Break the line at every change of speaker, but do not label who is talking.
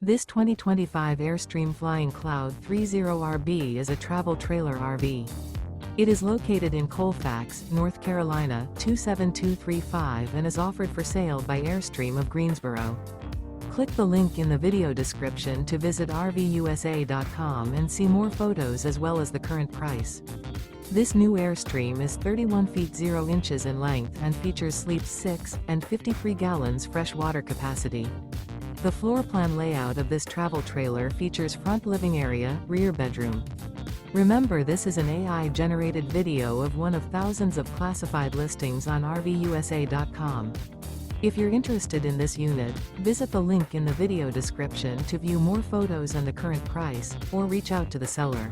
This 2025 Airstream Flying Cloud 30RB is a travel trailer RV. It is located in Colfax, North Carolina 27235 and is offered for sale by Airstream of Greensboro. Click the link in the video description to visit RVUSA.com and see more photos as well as the current price. This new Airstream is 31 feet 0 inches in length and features sleeps 6 and 53 gallons fresh water capacity. The floor plan layout of this travel trailer features front living area, rear bedroom. Remember, this is an AI-generated video of one of thousands of classified listings on RVUSA.com. If you're interested in this unit, visit the link in the video description to view more photos and the current price, or reach out to the seller.